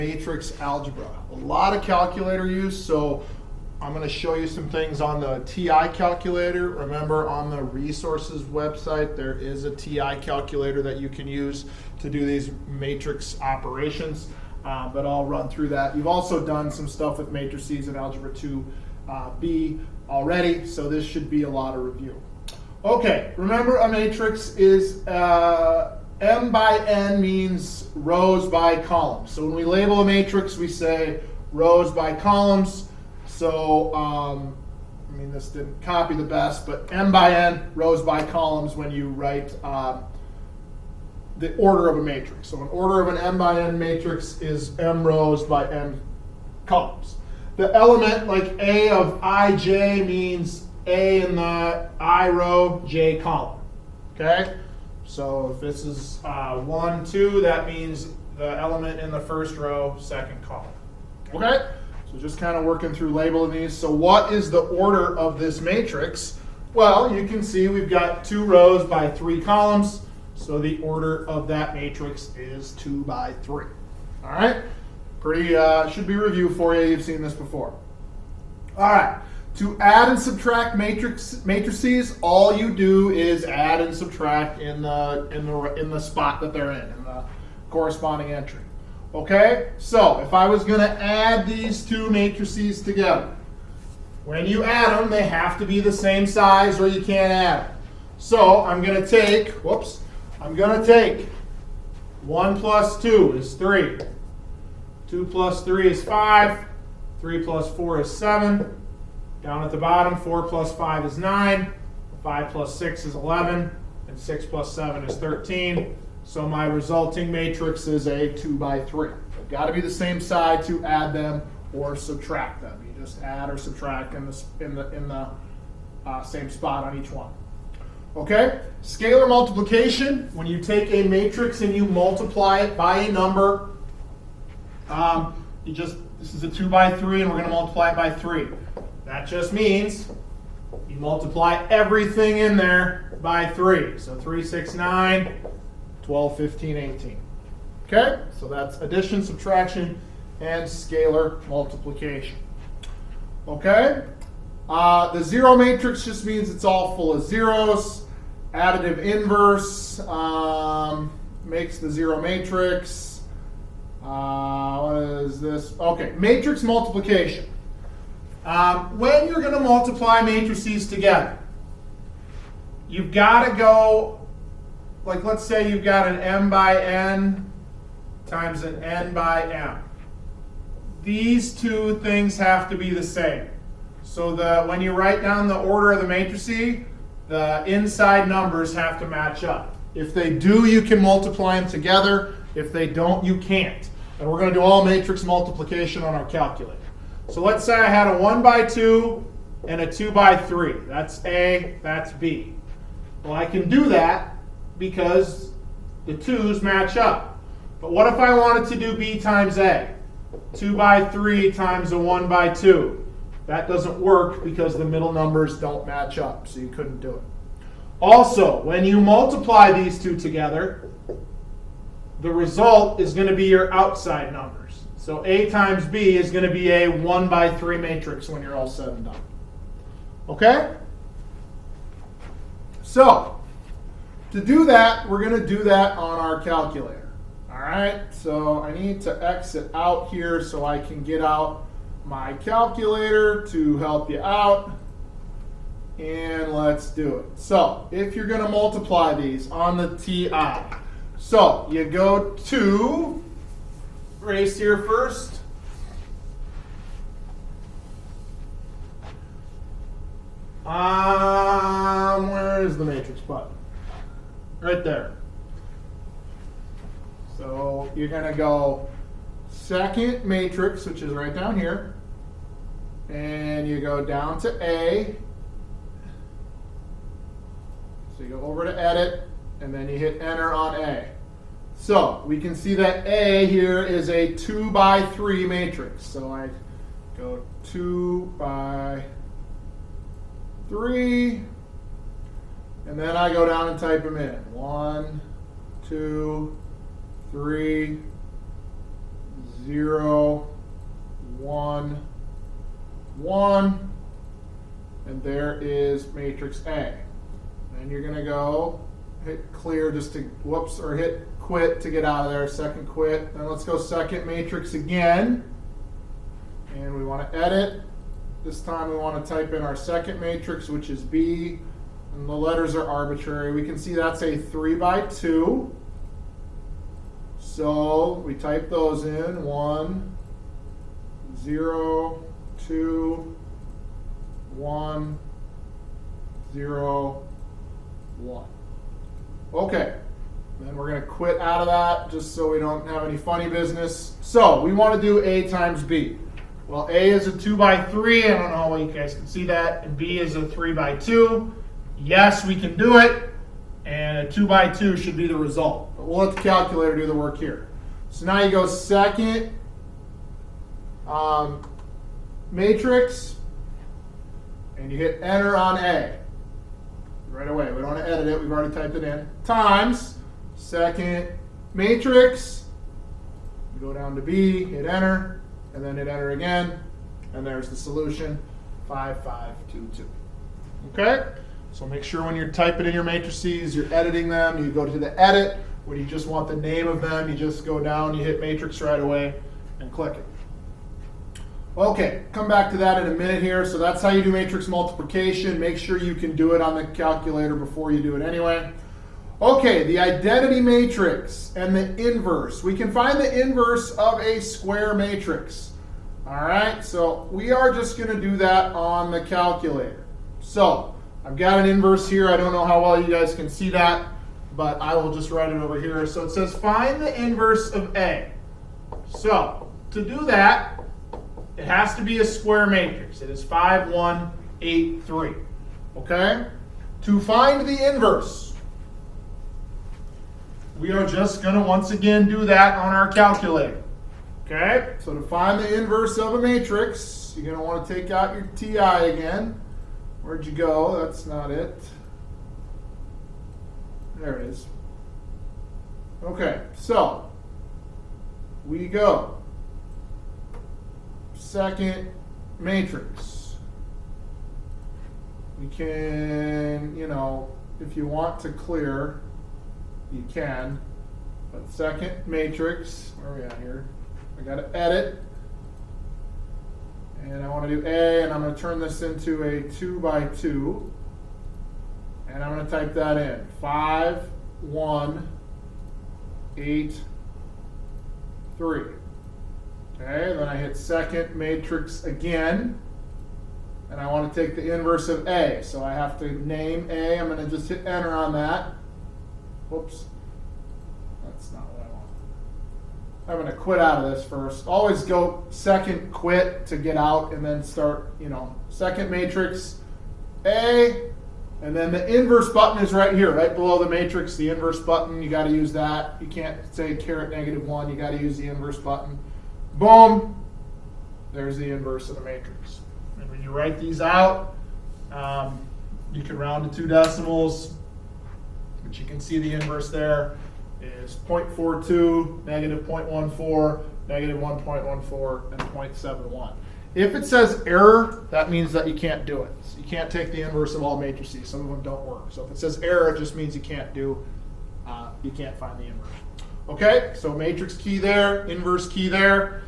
Matrix algebra. A lot of calculator use, so I'm going to show you some things on the TI calculator. Remember, on the resources website, there is a TI calculator that you can use to do these matrix operations, but I'll run through that. You've also done some stuff with matrices in Algebra 2B already, so this should be a lot of review. Okay, remember a matrix is M by N means rows by columns. So when we label a matrix, we say rows by columns. So, I mean, this didn't copy the best, but M by N, rows by columns when you write the order of a matrix. So an order of an M by N matrix is M rows by N columns. The element like A of IJ means A in the I row, J column. Okay? So if this is 1, 2, that means the element in the first row, second column. Okay? So just kind of working through labeling these. So what is the order of this matrix? Well, you can see we've got 2 rows by 3 columns. So the order of that matrix is 2 by 3. All right? Pretty, should be review for you. You've seen this before. All right. To add and subtract matrices, all you do is add and subtract in the spot that they're in the corresponding entry. Okay? So if I was going to add these 2 matrices together, when you add them, they have to be the same size or you can't add them. So I'm going to take, 1 plus 2 is 3. 2 plus 3 is 5. 3 plus 4 is 7. Down at the bottom, 4 plus 5 is 9, 5 plus 6 is 11, and 6 plus 7 is 13. So my resulting matrix is a 2 by 3. They've got to be the same side to add them or subtract them. You just add or subtract in the same spot on each one. Okay? Scalar multiplication, when you take a matrix and you multiply it by a number, this is a 2 by 3, and we're going to multiply it by 3. That just means you multiply everything in there by 3. So 3, 6, 9, 12, 15, 18. Okay? So that's addition, subtraction, and scalar multiplication. Okay? The zero matrix just means it's all full of zeros. Additive inverse makes the zero matrix. What is this? Okay, matrix multiplication. When you're going to multiply matrices together, you've got to go, like let's say you've got an M by N times an N by M. These 2 things have to be the same. So when you write down the order of the matrices, the inside numbers have to match up. If they do, you can multiply them together. If they don't, you can't. And we're going to do all matrix multiplication on our calculator. So let's say I had a 1 by 2 and a 2 by 3. That's A, that's B. Well, I can do that because the 2's match up. But what if I wanted to do B times A? 2 by 3 times a 1 by 2. That doesn't work because the middle numbers don't match up, so you couldn't do it. Also, when you multiply these 2 together, the result is going to be your outside numbers. So A times B is going to be a 1 by 3 matrix when you're all said and done. Okay? So, to do that, we're going to do that on our calculator. All right? So I need to exit out here so I can get out my calculator to help you out. And let's do it. So, if you're going to multiply these on the TI, so you go to erase here first. Where is the matrix button? Right there. So you're going to go second matrix, which is right down here, and you go down to A. So you go over to edit, and then you hit enter on A. So we can see that A here is a 2 by 3 matrix. So I go 2 by 3, and then I go down and type them in. 1, 2, 3, 0, 1, 1, and there is matrix A. And you're going to go hit clear just to, whoops, or hit quit to get out of there, second quit. Then let's go second matrix again. And we want to edit. This time we want to type in our second matrix, which is B, and the letters are arbitrary. We can see that's a 3 by 2. So we type those in, 1, 0, 2, 1, 0, 1. Okay, then we're going to quit out of that just so we don't have any funny business. So we want to do A times B. Well, A is a 2 by 3. I don't know how you guys can see that. And B is a 3 by 2. Yes, we can do it. And a 2 by 2 should be the result. But we'll let the calculator do the work here. So now you go second matrix, and you hit enter on A. Right away. We don't want to edit it. We've already typed it in. Times second matrix. You go down to B, hit enter, and then hit enter again. And there's the solution, 5, 5, 2, 2. Okay? So make sure when you're typing in your matrices, you're editing them, you go to the edit. When you just want the name of them, you just go down, you hit matrix right away, and click it. Okay, come back to that in a minute here. So that's how you do matrix multiplication. Make sure you can do it on the calculator before you do it anyway. Okay, the identity matrix and the inverse. We can find the inverse of a square matrix. All right, so we are just going to do that on the calculator. So I've got an inverse here. I don't know how well you guys can see that, but I will just write it over here. So it says find the inverse of A. So to do that, it has to be a square matrix. It is 5, 1, 8, 3. Okay? To find the inverse, we are just going to once again do that on our calculator. Okay? So to find the inverse of a matrix, you're going to want to take out your TI again. Where'd you go? That's not it. There it is. Okay, so we go second matrix. We can, if you want to clear, you can. But second matrix, where are we at here? I got to edit. And I want to do A, and I'm going to turn this into a 2 by 2. And I'm going to type that in. 5, 1, 8, 3. Okay, then I hit second matrix again. And I want to take the inverse of A. So I have to name A. I'm going to just hit enter on that. Whoops. That's not what I want. I'm going to quit out of this first. Always go second quit to get out and then start, second matrix A. And then the inverse button is right here, right below the matrix. The inverse button, you got to use that. You can't say -1. You got to use the inverse button. Boom. There's the inverse of the matrix. And when you write these out, you can round to 2 decimals. But you can see the inverse there is 0.42, -0.14, -1.14, and 0.71. If it says error, that means that you can't do it. So you can't take the inverse of all matrices. Some of them don't work. So if it says error, it just means you can't find the inverse. Okay, so matrix key there, inverse key there.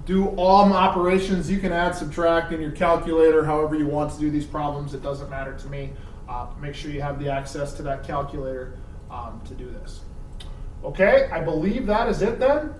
Do all operations. You can add, subtract in your calculator, however you want to do these problems. It doesn't matter to me. Make sure you have the access to that calculator to do this. Okay, I believe that is it then.